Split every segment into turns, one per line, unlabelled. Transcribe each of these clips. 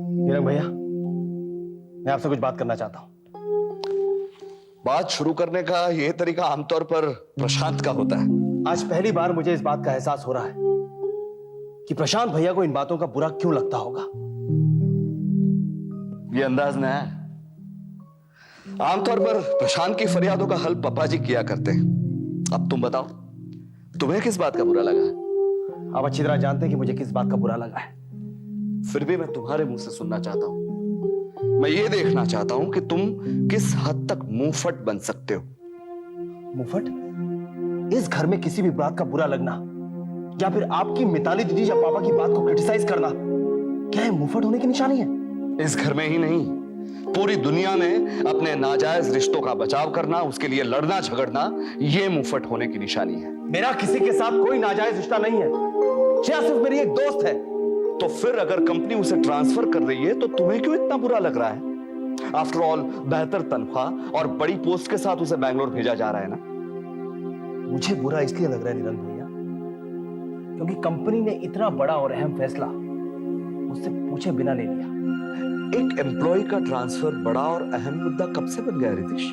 नीरज भैया, मैं आपसे कुछ बात करना चाहता हूं।
बात शुरू करने का यह तरीका आमतौर पर प्रशांत का होता है।
आज पहली बार मुझे इस बात का एहसास हो रहा है कि प्रशांत भैया को इन बातों का बुरा क्यों लगता होगा।
ये अंदाज न है। आमतौर पर प्रशांत की फरियादों का हल पापा जी किया करते हैं। अब तुम बताओ, तुम्हें किस बात का बुरा लगा?
आप अच्छी तरह जानते हैं कि मुझे किस बात का बुरा लगा है।
फिर भी मैं तुम्हारे मुंह से सुनना चाहता हूं। मैं ये देखना चाहता हूं कि तुम किस हद तक मुंहफट बन सकते हो।
मुंहफट? इस घर में किसी भी बात का बुरा लगना या फिर आपकी मिताली दीदी या पापा की बात को क्रिटिसाइज करना, क्या ये मुंहफट होने की निशानी है?
इस घर में ही नहीं, पूरी दुनिया में अपने नाजायज रिश्तों का बचाव करना, उसके लिए लड़ना झगड़ना, यह मुंहफट होने की निशानी है।
मेरा किसी के साथ कोई नाजायज रिश्ता नहीं है। श्रेया सिर्फ मेरी एक दोस्त है।
तो फिर अगर कंपनी उसे ट्रांसफर कर रही है तो तुम्हें क्यों इतना बुरा लग रहा है? आफ्टर ऑल बेहतर तनख्वाह और बड़ी पोस्ट के साथ उसे बैंगलोर भेजा जा रहा है ना।
मुझे बुरा इसलिए लग रहा है निरंजन भैया, क्योंकि कंपनी ने इतना बड़ा और अहम फैसला मुझसे पूछे बिना ले लिया।
एक एम्प्लॉय का ट्रांसफर बड़ा और अहम मुद्दा कब से बन गया रितेश?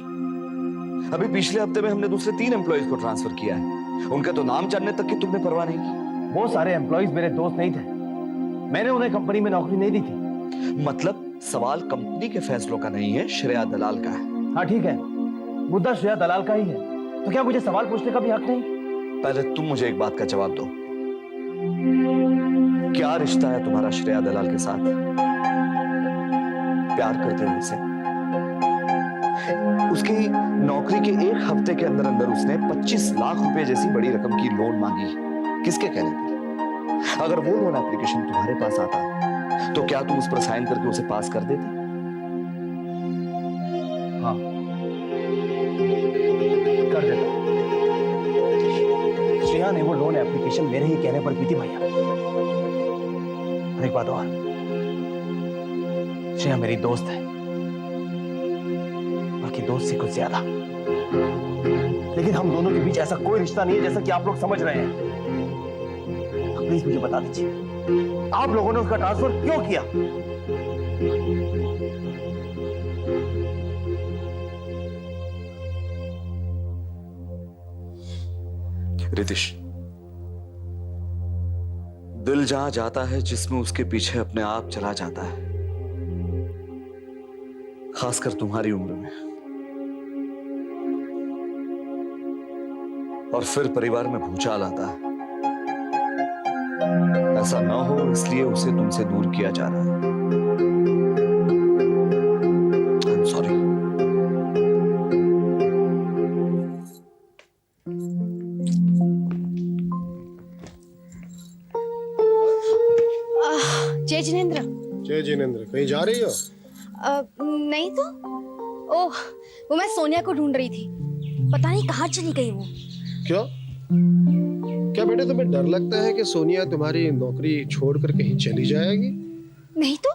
अभी पिछले हफ्ते में हमने दूसरे 3 एम्प्लॉयज को ट्रांसफर किया है। उनके तो नाम जानने तक की तुमने परवाह नहीं की।
वो सारे एम्प्लॉयज मेरे दोस्त नहीं थे। मैंने उन्हें कंपनी में नौकरी नहीं दी थी।
मतलब सवाल कंपनी के फैसलों का नहीं है, श्रेया दलाल का है।
हाँ ठीक है, मुद्दा श्रेया दलाल का ही है, तो क्या मुझे सवाल पूछने का भी हक नहीं?
पहले तुम मुझे एक बात का जवाब दो। क्या रिश्ता है तुम्हारा श्रेया दलाल के साथ? प्यार करते हो उसे? उसकी नौकरी के 1 हफ्ते के अंदर अंदर उसने 25 लाख रुपए जैसी बड़ी रकम की लोन मांगी। किसके कहने पर? अगर वो लोन एप्लीकेशन तुम्हारे पास आता तो क्या तुम उस पर साइन करके उसे पास कर देते?
हाँ, कर देता। श्रेया ने वो लोन एप्लीकेशन मेरे ही कहने पर की थी भैया। और एक बात और, श्रेया मेरी दोस्त है, बल्कि दोस्त से कुछ ज्यादा। लेकिन हम दोनों के बीच ऐसा कोई रिश्ता नहीं है जैसा कि आप लोग समझ रहे हैं। प्लीज मुझे बता दीजिए, आप लोगों ने उसका ट्रांसफर क्यों किया?
रितेश, दिल जहां जाता है जिसमें उसके पीछे अपने आप चला जाता है, खासकर तुम्हारी उम्र में। और फिर परिवार में भूचाल आता है। ऐसा ना हो इसलिए उसे तुमसे दूर किया जा रहा है। I'm sorry.
जय जिनेंद्र।
जय जिनेंद्र, कहीं जा रही हो?
नहीं तो। ओह, वो मैं सोनिया को ढूंढ रही थी। पता नहीं कहाँ चली गई वो।
क्यों? क्या बेटे तुम्हें डर लगता है कि सोनिया तुम्हारी नौकरी छोड़कर कहीं चली जाएगी?
नहीं तो।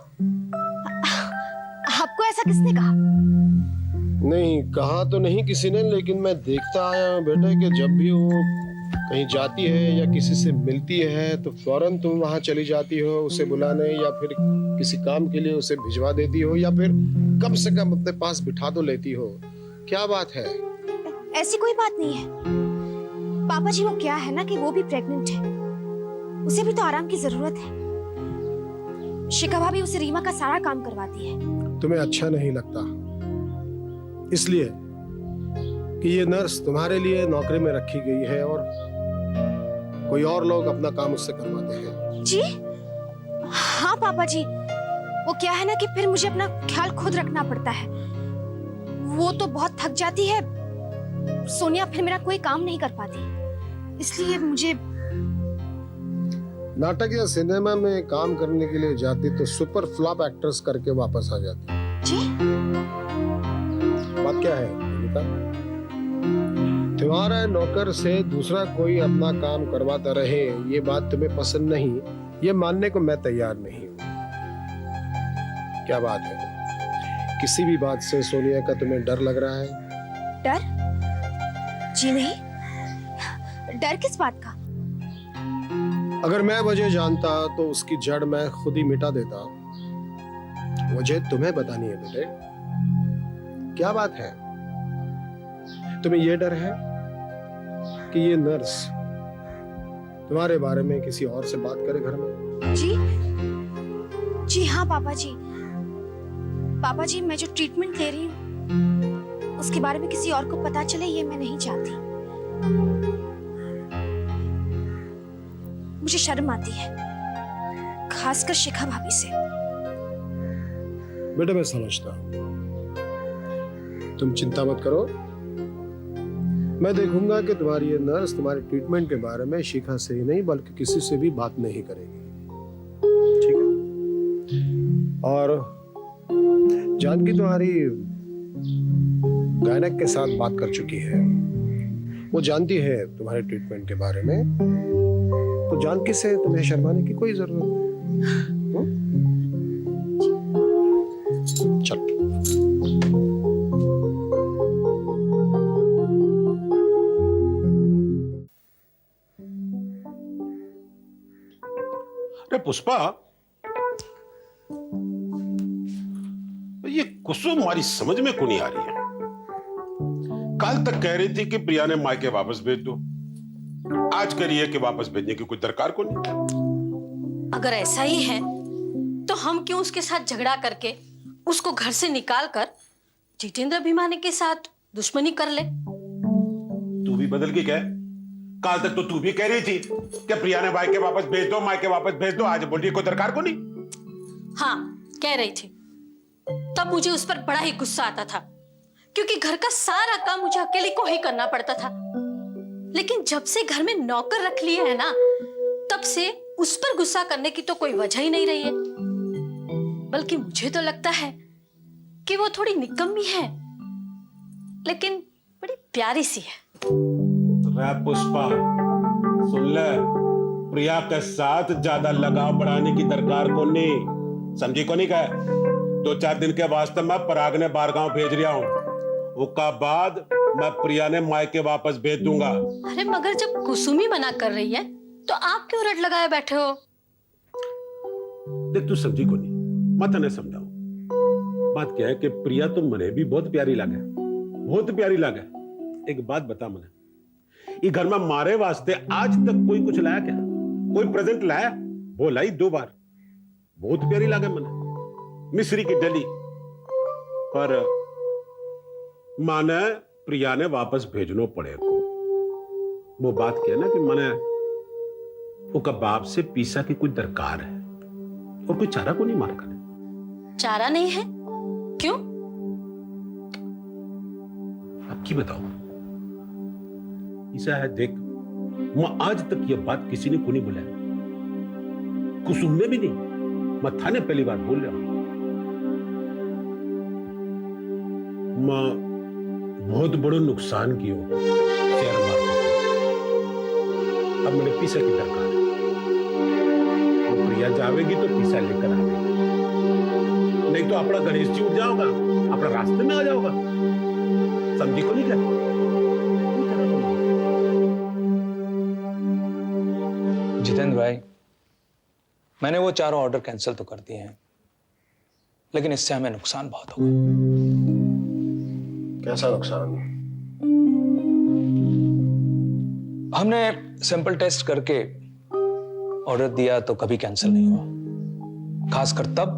आपको ऐसा किसने कहा?
नहीं कहा तो नहीं किसी ने, लेकिन मैं देखता आया हूं बेटे कि जब भी वो कहीं जाती है या किसी से मिलती है तो फौरन तुम वहां चली जाती हो उसे बुलाने, या फिर किसी काम के लिए उसे भिजवा देती हो, या फिर कम से कम अपने पास बिठा तो लेती हो। क्या बात है?
ऐसी कोई बात नहीं है पापा जी। वो क्या है ना कि वो भी प्रेग्नेंट है, उसे भी तो आराम की जरूरत है। शिखा भाभी उसे रीमा का सारा काम करवाती है।
तुम्हें अच्छा नहीं लगता इसलिए कि ये नर्स तुम्हारे लिए नौकरी में रखी गई है और कोई और लोग अपना काम उससे करवाते हैं।
जी हाँ पापा जी, वो क्या है ना कि फिर मुझे अपना ख्याल खुद रखना पड़ता है। वो तो बहुत थक जाती है, सोनिया फिर मेरा कोई काम नहीं कर पाती, इसलिए मुझे।
नाटक या सिनेमा में काम करने के लिए जाती तो सुपर फ्लॉप एक्ट्रेस करके वापस आ जाती।
जी
बात क्या है अनीता? तुम्हारा नौकर से दूसरा कोई अपना काम करवाता रहे, ये बात तुम्हें पसंद नहीं, ये मानने को मैं तैयार नहीं हूँ। क्या बात है? किसी भी बात से सोनिया का तुम्हें डर लग रहा है?
डर? जी नहीं। डर किस बात का?
अगर मैं वजह जानता तो उसकी जड़ मैं खुद ही मिटा देता। मुझे तुम्हें बतानी है बेटे। क्या बात है? तुम्हें यह डर है कि ये नर्स तुम्हारे बारे में किसी और से बात करे घर में?
जी जी हाँ पापा जी। पापा जी, मैं जो ट्रीटमेंट ले रही हूँ उसके बारे में किसी और को पता चले, ये मैं नहीं चाहती। मुझे शर्म आती है, खासकर शिखा भाभी से।
बेटा मैं समझता हूं, तुम चिंता मत करो। मैं देखूंगा कि तुम्हारी ये नर्स तुम्हारे ट्रीटमेंट के बारे में शिखा से ही नहीं बल्कि किसी से भी बात नहीं करेगी, ठीक है? और जानकी तुम्हारी गायनक के साथ बात कर चुकी है, वो जानती है तुम्हारे ट्रीटमेंट के बारे में, तो जानकी से तुम्हें शर्माने की कोई जरूरत नहीं। चल।
अरे पुष्पा, ये कुसुम हमारी समझ में क्यों नहीं आ रही है? कल तक कह रही थी कि प्रिया ने मायके वापस भेज दो, आज कह रही है कि वापस भेजने की कोई दरकार को नहीं।
अगर ऐसा ही है तो हम क्यों उसके साथ झगड़ा करके उसको घर से निकाल कर जितेंद्र अभिमानी के साथ दुश्मनी कर ले?
तू भी बदल के कह। कल तक तो तू भी कह रही थी कि प्रिया ने मायके वापस भेज दो, मायके वापस भेज दो, आज बोल रही है कोई दरकार को नहीं।
हाँ, कह रही थी। तब मुझे उस पर बड़ा ही गुस्सा आता था क्योंकि घर का सारा काम मुझे अकेले को ही करना पड़ता था। लेकिन जब से घर में नौकर रख लिए है ना, तब से उस पर गुस्सा करने की तो कोई वजह ही नहीं रही है। बल्कि मुझे तो लगता है कि वो थोड़ी निकम्मी है, लेकिन बड़ी प्यारी सी है।
पुष्पा सुन ले, प्रिया के साथ ज्यादा लगाव बढ़ाने की दरकार को नहीं, समझी को नहीं कहा? 2-4 दिन के वास्ते मैं पराग ने बारगांव भेज रहा हूँ, उसका बाद मैं प्रिया ने मायके वापस भेज दूंगा।
अरे मगर जब कुसुमी मना कर रही है तो आप क्यों रट लगाए बैठे हो?
देख तू समझी को नहीं, मैं तने समझाऊं। बात क्या है कि प्रिया तो मने भी बहुत प्यारी लगे, बहुत प्यारी लगे। एक बात बता मने, ये घर में मारे वास्ते आज तक कोई कुछ लाया क्या? कोई प्रेजेंट लाया? वो लाई 2 बार, बहुत प्यारी लगे मने, मिस्री की डली। पर माने प्रिया ने वापस भेजनो पड़े को। वो बात क्या है ना कि मने वो कबाब से पीसा की कोई दरकार है और कोई चारा को नहीं मार करे।
चारा नहीं है? क्यों?
अब की बताओ। ऐसा है, देख मैं आज तक ये बात किसी ने को नहीं बुलाया, कुसुम ने भी नहीं, मैं थाने पहली बार बोल रहा हूं। मैं बहुत बड़ो नुकसान किया शेयर मार्केट। अब मेरे पीसा की दरकार है, वो प्रिया जावेगी तो पीसा लेकर आवेगी, नहीं तो अपना गणेश जी उठ जाओगा, अपना रास्ते में आ जाओगा। समझी को नहीं क्या?
जितेंद्र भाई, मैंने वो 4 ऑर्डर कैंसिल तो कर दिए हैं, लेकिन इससे हमें नुकसान बहुत होगा।
कैसा नुकसान?
हमने सैंपल टेस्ट करके ऑर्डर दिया तो कभी कैंसिल नहीं हुआ, खासकर तब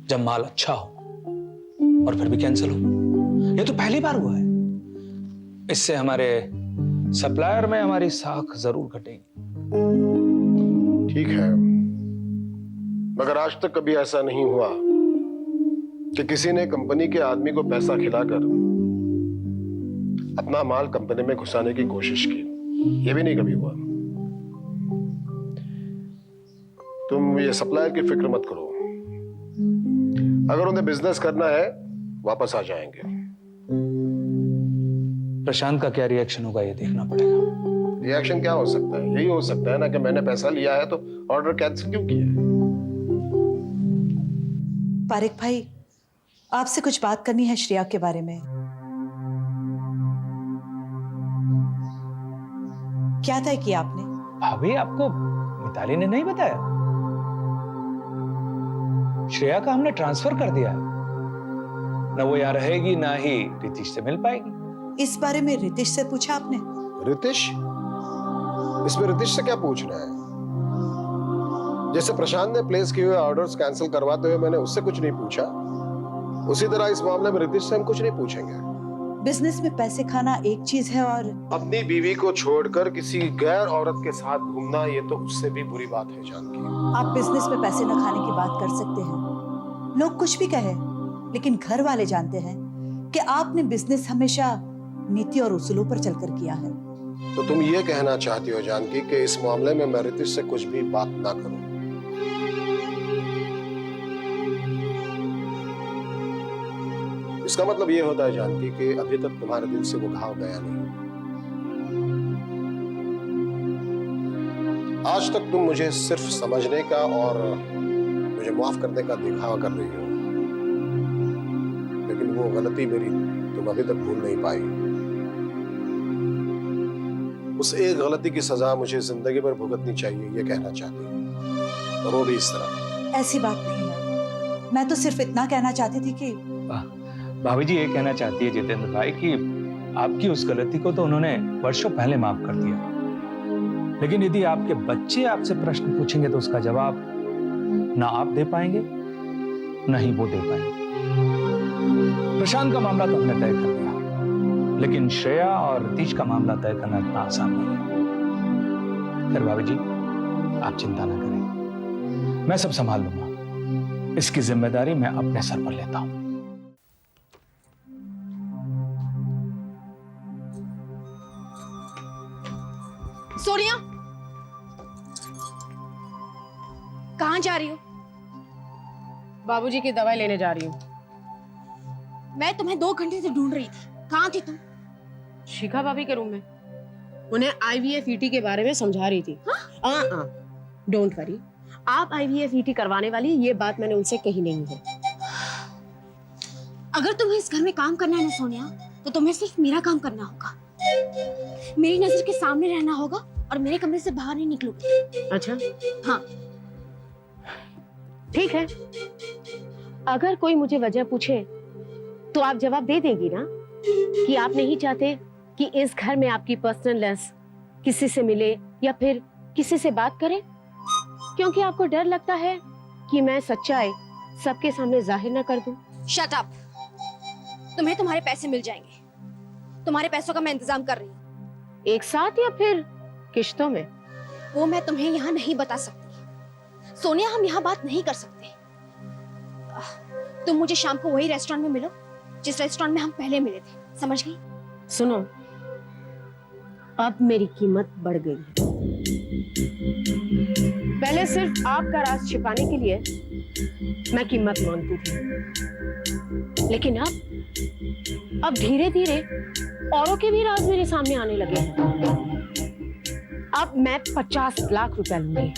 जब माल अच्छा हो और फिर भी कैंसिल हो। ये तो पहली बार हुआ है। इससे हमारे सप्लायर में हमारी साख जरूर घटेगी।
ठीक है, मगर आज तक कभी ऐसा नहीं हुआ कि किसी ने कंपनी के आदमी को पैसा खिलाकर अपना माल कंपनी में घुसाने की कोशिश की। यह भी नहीं कभी हुआ। तुम ये सप्लायर की फिक्र मत करो, अगर उन्हें बिजनेस करना है वापस आ जाएंगे।
प्रशांत का क्या रिएक्शन होगा ये देखना पड़ेगा।
रिएक्शन क्या हो सकता है? यही हो सकता है ना कि मैंने पैसा लिया है तो ऑर्डर कैंसिल क्यों किया है।
पारिक भाई, आपसे कुछ बात करनी है श्रेया के बारे में। क्या तय किया आपने?
भाभी, आपको मिताली ने नहीं बताया? श्रेया का हमने ट्रांसफर कर दिया है। ना वो यहाँ रहेगी ना ही रितीश से मिल पाएगी।
इस बारे में रितेश से पूछा आपने?
रितेश? इसमें रितेश से क्या पूछना है? जैसे प्रशांत ने प्लेस किए हुए ऑर्डर्स कैंसिल करवाते हुए मैंने उससे कुछ नहीं पूछा, उसी तरह इस मामले में रितेश से हम कुछ नहीं पूछेंगे।
बिजनेस में पैसे खाना एक चीज है और
अपनी बीवी को छोड़कर किसी गैर औरत के साथ घूमना ये तो उससे भी बुरी बात है जानकी।
आप बिजनेस में पैसे न खाने की बात कर सकते हैं, लोग कुछ भी कहे, लेकिन घर वाले जानते हैं कि आपने बिजनेस हमेशा नीति और उसूलों पर चलकर किया है।
तो तुम ये कहना चाहती हो जानकी कि इस मामले में मैं रितेश से कुछ भी बात ना करूं? इसका मतलब ये होता है जानकी कि अभी तक तुम्हारे दिल से वो घाव गया नहीं। आज तक तुम मुझे सिर्फ समझने का और मुझे माफ करने का दिखावा कर रही हो, लेकिन वो गलती मेरी तुम अभी तक भूल नहीं पाई। उस एक गलती की सजा मुझे जिंदगी भर भुगतनी चाहिए, ये कहना चाहती हूँ, और वो भी इस तरह।
ऐसी बात नहीं है, मैं तो सिर्फ इतना कहना चाहती थी कि
भाभी जी ये कहना चाहती है जितेंद्र भाई कि आपकी उस गलती को तो उन्होंने वर्षों पहले माफ कर दिया, लेकिन यदि आपके बच्चे आपसे प्रश्न पूछेंगे तो उसका जवाब ना आप दे पाएंगे ना ही वो दे पाएंगे। प्रशांत का मामला तो हमने तय कर दिया, लेकिन श्रेया और रितीश का मामला तय करना इतना आसान नहीं है। खैर भाभी जी आप चिंता ना करें, मैं सब संभाल लूंगा। इसकी जिम्मेदारी मैं अपने सर पर लेता हूं।
सोनिया, कहाँ जा रही हो?
बाबूजी की दवाई लेने जा रही हूँ।
मैं तुम्हें 2 घंटे से ढूंढ रही थी, कहाँ थी तुम?
शिखा भाभी के रूम में, उन्हें IVF ET के बारे में समझा रही थी। डोंट वरी, आप IVF ET करवाने वाली ये बात मैंने उनसे कही नहीं है।
अगर तुम्हें इस घर में काम करना है ना सोनिया, तो तुम्हें सिर्फ मेरा काम करना होगा। मेरी नजर के सामने रहना होगा और मेरे कमरे से बाहर नहीं निकलोगी।
अच्छा
हाँ,
ठीक है। अगर कोई मुझे वजह पूछे तो आप जवाब दे देगी ना कि आप नहीं चाहते कि इस घर में आपकी पर्सनल लाइफ किसी से मिले या फिर किसी से बात करे, क्योंकि आपको डर लगता है कि मैं सच्चाई सबके सामने जाहिर ना कर दूं।
Shut up. तुम्हें तुम्हारे पैसे मिल जाएंगे, तुम्हारे पैसों का मैं इंतजाम कर रही हूँ।
एक साथ या फिर किश्तों में?
वो मैं तुम्हें यहाँ नहीं बता सकती सोनिया, हम यहाँ बात नहीं कर सकते। तुम मुझे शाम को वही रेस्टोरेंट में मिलो जिस रेस्टोरेंट में हम पहले मिले थे, समझ गई?
सुनो, अब मेरी कीमत बढ़ गई है। पहले सिर्फ आपका राज छिपाने के लिए मैं कीमत मांगती थी, लेकिन अब धीरे धीरे औरों के भी राज मेरे सामने आने लगे हैं। अब मैं 50 लाख रुपए लूंगी।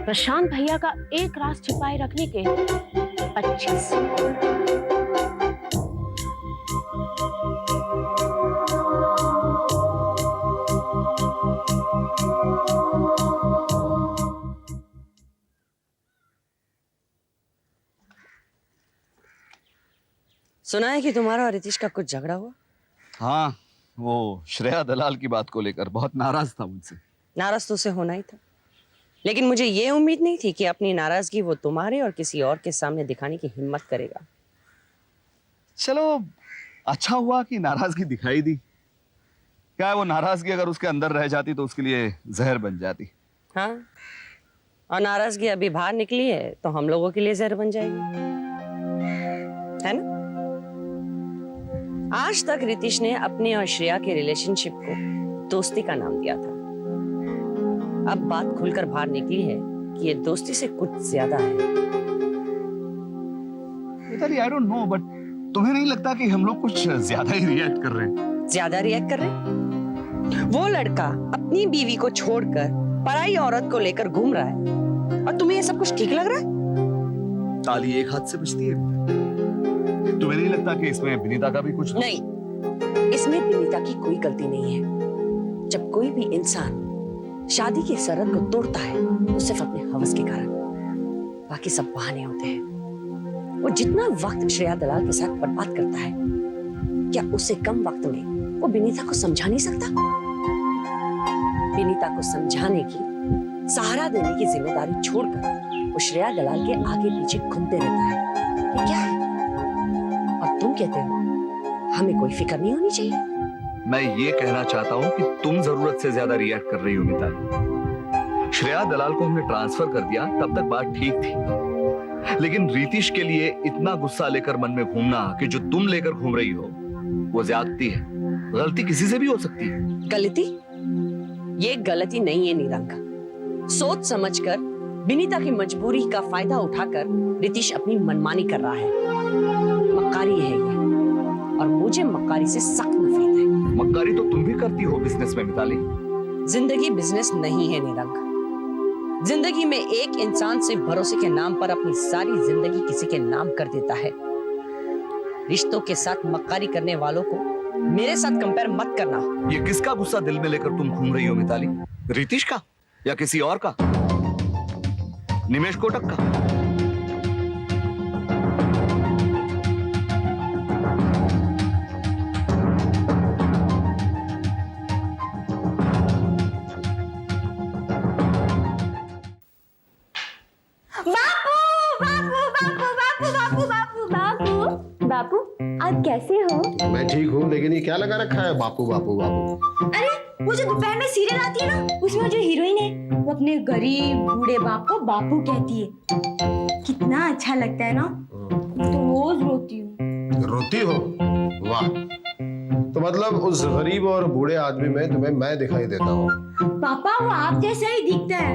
प्रशांत भैया का एक राज छिपाए रखने के 25।
सुना है कि तुम्हारा और रितीश का कुछ झगड़ा हुआ?
हाँ, वो श्रेया दलाल की बात को लेकर बहुत नाराज था मुझसे।
नाराज तो उसे होना ही था, लेकिन मुझे ये उम्मीद नहीं थी कि अपनी नाराजगी वो तुम्हारे और किसी और के सामने दिखाने की हिम्मत करेगा।
चलो अच्छा हुआ कि नाराजगी दिखाई दी। क्या है, वो नाराजगी अगर उसके अंदर रह जाती तो उसके लिए जहर बन जाती।
हाँ, और नाराजगी अभी बाहर निकली है तो हम लोगों के लिए जहर बन जाएगी, है ना? आज तक रितीश ने अपने और श्रेया के रिलेशनशिप को दोस्ती का नाम दिया था। अब बात खुलकर बाहर निकली है कि ये दोस्ती से कुछ ज्यादा है।
आई डोंट नो, बट तुम्हें नहीं लगता कि हम लोग कुछ ज्यादा ही रिएक्ट कर रहे हैं?
ज्यादा रिएक्ट कर रहे हैं? वो लड़का अपनी बीवी को छोड़कर पराई औरत को लेकर घूम रहा है और तुम्हें ये सब कुछ ठीक लग रहा है?
ताली एक हाथ से बजती है। तुम्हें नहीं लगता कि इसमें विनीता का भी कुछ?
नहीं, इसमें विनीता की कोई गलती नहीं है। जब कोई भी इंसान शादी की शर्त को तोड़ता है तो सिर्फ अपने हवस के कारण। बाकी सब बहाने होते हैं। वो जितना वक्त श्रेया दलाल के साथ बर्बाद करता है, क्या उससे कम वक्त में वो विनीता को समझा नहीं सकता? विनीता को समझाने की, सहारा देने की जिम्मेदारी छोड़कर वो श्रेया दलाल के आगे पीछे घूमते रहता है। ये क्या है? और तुम कहते हो हमें कोई फिक्र नहीं होनी चाहिए?
मैं ये कहना चाहता हूं कि तुम जरूरत से ज्यादा रिएक्ट कर रही हो मिताली। श्रेया दलाल को हमने ट्रांसफर कर दिया, तब तक बात ठीक थी, लेकिन रितिश के लिए इतना गुस्सा लेकर मन में घूमना कि जो तुम लेकर घूम रही हो वो ज्यादती है। गलती किसी से भी हो सकती है।
गलती? ये गलती नहीं है निरंका। सोच समझकर विनीता की मजबूरी का फायदा उठाकर रितिश अपनी मनमानी कर रहा है। मक्कारी है ये, और मुझे मक्कारी से सख्त नफरत है।
मक्कारी तो तुम भी करती हो बिजनेस में मिताली।
जिंदगी बिजनेस नहीं है निरंक। जिंदगी में एक इंसान से भरोसे के नाम पर अपनी सारी जिंदगी किसी के नाम कर देता है। रिश्तों के साथ मक्कारी करने वालों को मेरे साथ कंपेयर मत करना।
ये किसका गुस्सा दिल में लेकर तुम घूम रही हो मिताली? रितिश का या किसी और का? निमेश कोटक का?
बापू, आप कैसे हो?
मैं ठीक हूँ, लेकिन ये क्या लगा रखा है बापू बापू बापू?
अरे वो जो दोपहर में सीरियल आती है ना, उसमें जो हीरोइन है वो अपने गरीब बूढ़े बाप को बापू कहती है। कितना अच्छा लगता है ना? तो रोज रोती हूँ।
रोती हो? वाह, तो मतलब उस गरीब और बूढ़े आदमी में तुम्हें मैं दिखाई देता हूँ?
पापा वो आप जैसा ही दिखता है।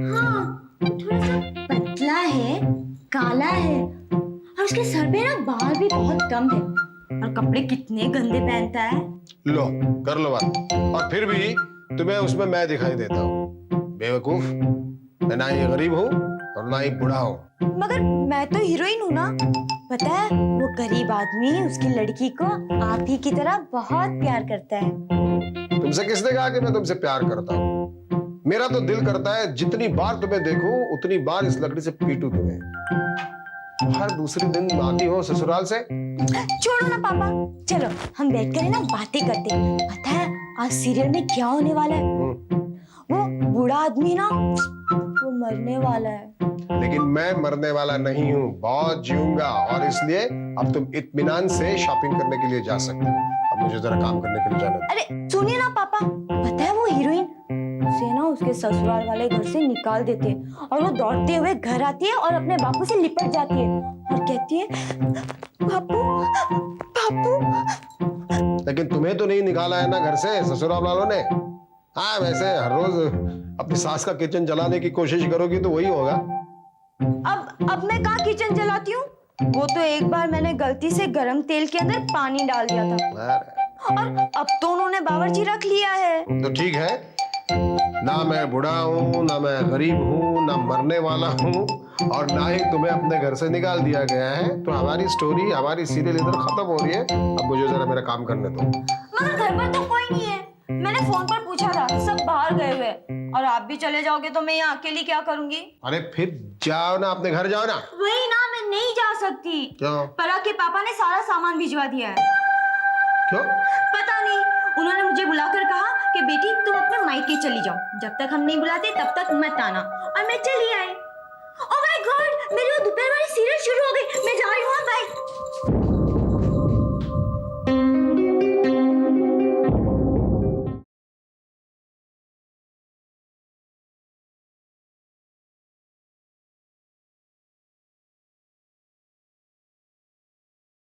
हाँ, थोड़ा सा पतला है, काला है, और उसके सर पे ना बाल भी बहुत कम है, और कपड़े कितने गंदे पहनता है।
लो कर लो बात। और फिर भी तुम्हें उसमें मैं दिखाई देता हूँ। बेवकूफ, मैं ना ही गरीब हूँ और ना ही बूढ़ा हूँ।
मगर मैं तो हीरोइन हूँ ना। पता है वो गरीब आदमी उसकी लड़की को आप ही की तरह बहुत प्यार करता है।
तुमसे किसने कहा कि मैं तुमसे प्यार करता हूँ? मेरा तो दिल करता है जितनी बार तुम्हें देखूं उतनी बार इस लकड़ी से पीटूं तुम्हें। हर दूसरे दिन आती हो ससुराल से।
छोड़ो ना पापा, चलो हम बैठ कर ना बातें करते हैं। पता है आज सीरियल में क्या होने वाला है? वो बूढ़ा आदमी ना वो मरने वाला है।
लेकिन मैं मरने वाला नहीं हूँ, बहुत जीऊंगा, और इसलिए अब तुम इत्मीनान से शॉपिंग करने के लिए जा सकते हो। अब मुझे जरा काम करने के लिए जाना है।
अरे सुनिए ना पापा, पता है वो हीरोइन उसे ना उसके ससुराल वाले घर से निकाल देते हैं, और वो दौड़ते हुए घर आती है और अपने बापू से लिपट जाती है और कहती है बापू बापू।
लेकिन तुम्हें तो नहीं निकाला है ना घर से ससुराल वालों ने। हाँ, वैसे हर रोज अपनी सास का किचन जलाने की कोशिश करोगी तो वही होगा।
अब मैं कहाँ किचन जलाती हूँ? वो तो एक बार मैंने गलती से गरम तेल के अंदर पानी डाल दिया था, और अब तो उन्होंने बावर्ची रख लिया है।
तो ठीक है, ना मैं बूढ़ा हूँ, ना मैं गरीब हूँ, ना मरने वाला हूँ, और ना ही तुम्हें अपने घर से निकाल दिया गया है। तो हमारी स्टोरी, हमारी सीरियल इधर खत्म हो रही है। अब मुझे जरा मेरा काम करने दो।
मगर घर पर तो कोई नहीं है। मैंने फोन पर पूछा था, सब बाहर गए हुए, और आप भी चले जाओगे तो मैं यहाँ अकेली क्या करूंगी?
अरे फिर जाओ ना, अपने घर जाओ ना।
वही ना, मैं नहीं जा सकती।
क्यों?
पराग के पापा ने सारा सामान भिजवा दिया है।
क्यों?
पता नहीं, उन्होंने मुझे बुलाकर कहा कि बेटी तुम अपने मायके चली जाओ, जब तक हम नहीं बुलाते तब तक मत आना, और मैं चली आई।